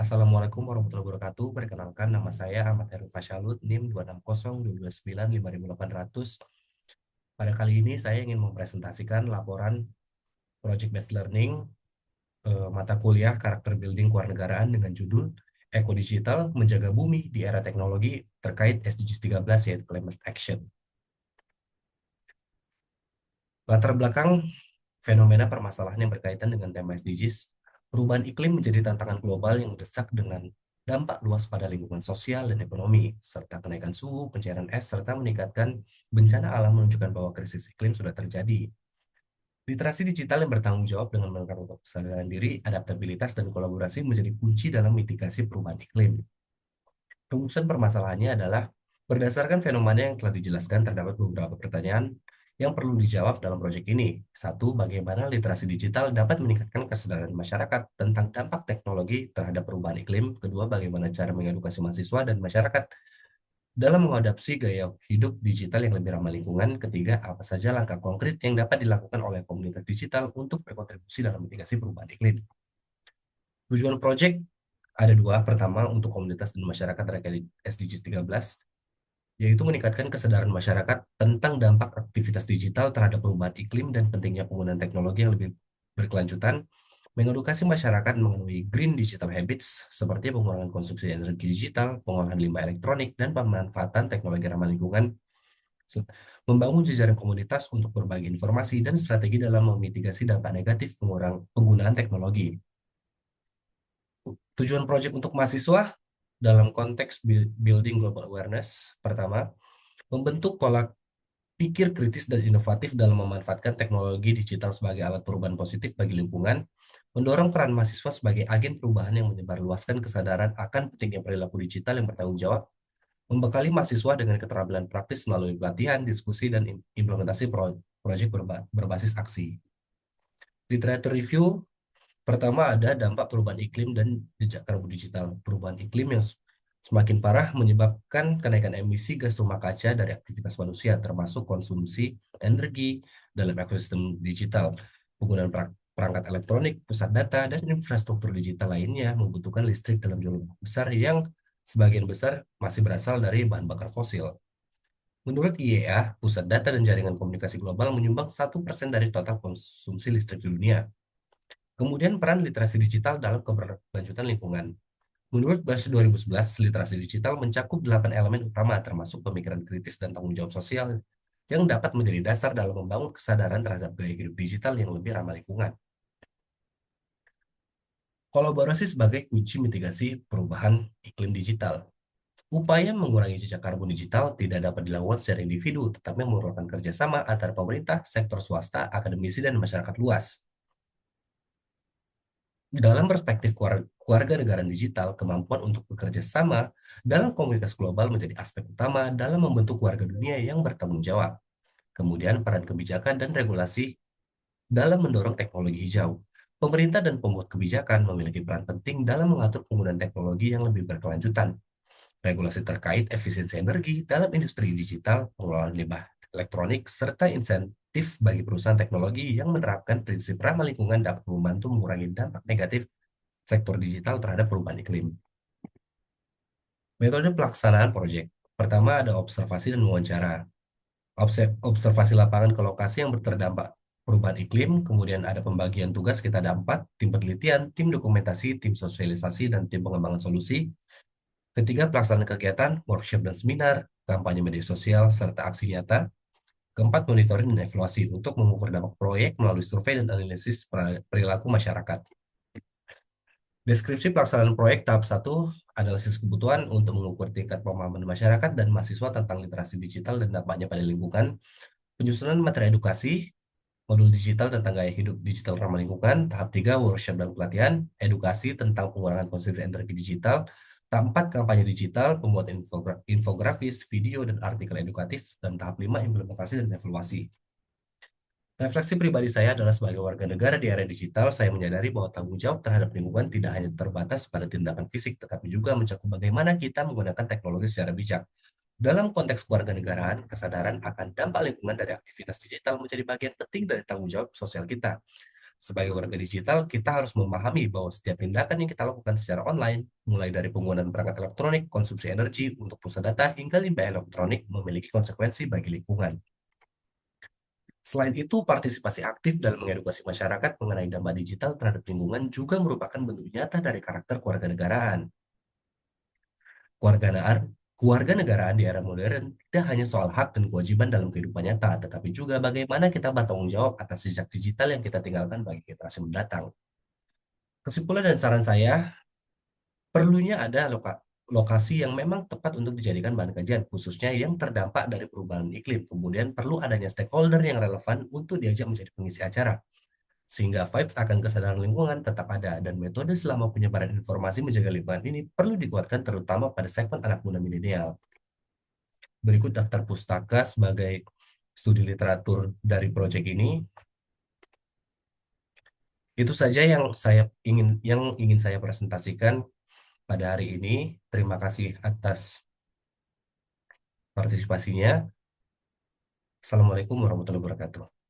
Assalamualaikum warahmatullahi wabarakatuh. Perkenalkan, nama saya Ahmad Heru Fasyalut, NIM 26022955800. Pada kali ini saya ingin mempresentasikan laporan Project Based Learning mata kuliah Karakter Building Kewarganegaraan dengan judul Eko Digital Menjaga Bumi di Era Teknologi terkait SDGs 13 yaitu Climate Action. Latar belakang fenomena permasalahan yang berkaitan dengan tema SDGs, perubahan iklim menjadi tantangan global yang mendesak dengan dampak luas pada lingkungan sosial dan ekonomi, serta kenaikan suhu, pencairan es, serta meningkatkan bencana alam menunjukkan bahwa krisis iklim sudah terjadi. Literasi digital yang bertanggung jawab dengan meningkatkan kesadaran diri, adaptabilitas, dan kolaborasi menjadi kunci dalam mitigasi perubahan iklim. Rumusan permasalahannya adalah berdasarkan fenomena yang telah dijelaskan terdapat beberapa pertanyaan yang perlu dijawab dalam proyek ini. Satu, bagaimana literasi digital dapat meningkatkan kesadaran masyarakat tentang dampak teknologi terhadap perubahan iklim. Kedua, bagaimana cara mengedukasi mahasiswa dan masyarakat dalam mengadopsi gaya hidup digital yang lebih ramah lingkungan. Ketiga, apa saja langkah konkret yang dapat dilakukan oleh komunitas digital untuk berkontribusi dalam mitigasi perubahan iklim. Tujuan proyek ada dua. Pertama, untuk komunitas dan masyarakat terkait SDGs 13, yaitu meningkatkan kesadaran masyarakat tentang dampak aktivitas digital terhadap perubahan iklim dan pentingnya penggunaan teknologi yang lebih berkelanjutan, mengedukasi masyarakat mengenai green digital habits seperti pengurangan konsumsi energi digital, pengolahan limbah elektronik, dan pemanfaatan teknologi ramah lingkungan, membangun jejaring komunitas untuk berbagi informasi dan strategi dalam memitigasi dampak negatif penggunaan teknologi. Tujuan proyek untuk mahasiswa dalam konteks building global awareness, pertama, membentuk pola pikir kritis dan inovatif dalam memanfaatkan teknologi digital sebagai alat perubahan positif bagi lingkungan, mendorong peran mahasiswa sebagai agen perubahan yang menyebarluaskan kesadaran akan pentingnya perilaku digital yang bertanggung jawab, membekali mahasiswa dengan keterampilan praktis melalui pelatihan, diskusi, dan implementasi proyek berbasis aksi. Literatur review, pertama ada dampak perubahan iklim dan jejak karbon digital. Perubahan iklim yang semakin parah menyebabkan kenaikan emisi gas rumah kaca dari aktivitas manusia, termasuk konsumsi energi dalam ekosistem digital. Penggunaan perangkat elektronik, pusat data, dan infrastruktur digital lainnya membutuhkan listrik dalam jumlah besar yang sebagian besar masih berasal dari bahan bakar fosil. Menurut IEA, pusat data dan jaringan komunikasi global menyumbang 1% dari total konsumsi listrik di dunia. Kemudian peran literasi digital dalam keberlanjutan lingkungan. Menurut Bars 2011, literasi digital mencakup 8 elemen utama termasuk pemikiran kritis dan tanggung jawab sosial yang dapat menjadi dasar dalam membangun kesadaran terhadap gaya hidup digital yang lebih ramah lingkungan. Kolaborasi sebagai kunci mitigasi perubahan iklim digital. Upaya mengurangi jejak karbon digital tidak dapat dilakukan secara individu, tetapi memerlukan kerjasama antara pemerintah, sektor swasta, akademisi, dan masyarakat luas. Dalam perspektif keluarga negara digital, kemampuan untuk bekerja sama dalam komunitas global menjadi aspek utama dalam membentuk warga dunia yang bertanggung jawab. Kemudian peran kebijakan dan regulasi dalam mendorong teknologi hijau. Pemerintah dan pembuat kebijakan memiliki peran penting dalam mengatur penggunaan teknologi yang lebih berkelanjutan. Regulasi terkait efisiensi energi dalam industri digital, pengelolaan limbah elektronik, serta insentif bagi perusahaan teknologi yang menerapkan prinsip ramah lingkungan dapat membantu mengurangi dampak negatif sektor digital terhadap perubahan iklim. Metode pelaksanaan proyek. Pertama ada observasi dan wawancara. Observasi lapangan ke lokasi yang terdampak perubahan iklim, kemudian ada pembagian tugas, kita ada 4, tim penelitian, tim dokumentasi, tim sosialisasi, dan tim pengembangan solusi. Ketiga, pelaksanaan kegiatan, workshop dan seminar, kampanye media sosial, serta aksi nyata. Keempat, monitoring dan evaluasi untuk mengukur dampak proyek melalui survei dan analisis perilaku masyarakat. Deskripsi pelaksanaan proyek tahap 1, analisis kebutuhan untuk mengukur tingkat pemahaman masyarakat dan mahasiswa tentang literasi digital dan dampaknya pada lingkungan. Penyusunan materi edukasi, modul digital tentang gaya hidup digital ramah lingkungan. Tahap 3, workshop dan pelatihan, edukasi tentang pengurangan konsumsi energi digital. Tahap 4, kampanye digital, pembuat infografis, video, dan artikel edukatif. Dan tahap 5, implementasi dan evaluasi. Refleksi pribadi saya adalah sebagai warga negara di era digital, saya menyadari bahwa tanggung jawab terhadap lingkungan tidak hanya terbatas pada tindakan fisik, tetapi juga mencakup bagaimana kita menggunakan teknologi secara bijak. Dalam konteks kewarganegaraan, kesadaran akan dampak lingkungan dari aktivitas digital menjadi bagian penting dari tanggung jawab sosial kita. Sebagai warga digital, kita harus memahami bahwa setiap tindakan yang kita lakukan secara online, mulai dari penggunaan perangkat elektronik, konsumsi energi untuk pusat data, hingga limbah elektronik memiliki konsekuensi bagi lingkungan. Selain itu, partisipasi aktif dalam mengedukasi masyarakat mengenai dampak digital terhadap lingkungan juga merupakan bentuk nyata dari karakter kewarganegaraan. Kewarganegaraan, kewarganegaraan di era modern tidak hanya soal hak dan kewajiban dalam kehidupan nyata, tetapi juga bagaimana kita bertanggung jawab atas jejak digital yang kita tinggalkan bagi generasi mendatang. Kesimpulan dan saran saya, perlunya ada lokasi yang memang tepat untuk dijadikan bahan kajian, khususnya yang terdampak dari perubahan iklim. Kemudian perlu adanya stakeholder yang relevan untuk diajak menjadi pengisi acara, sehingga vibes akan kesadaran lingkungan tetap ada, dan metode selama penyebaran informasi menjaga lingkungan ini perlu dikuatkan terutama pada segmen anak muda milenial. Berikut daftar pustaka sebagai studi literatur dari proyek ini. Itu saja yang ingin saya presentasikan pada hari ini. Terima kasih atas partisipasinya. Assalamualaikum warahmatullahi wabarakatuh.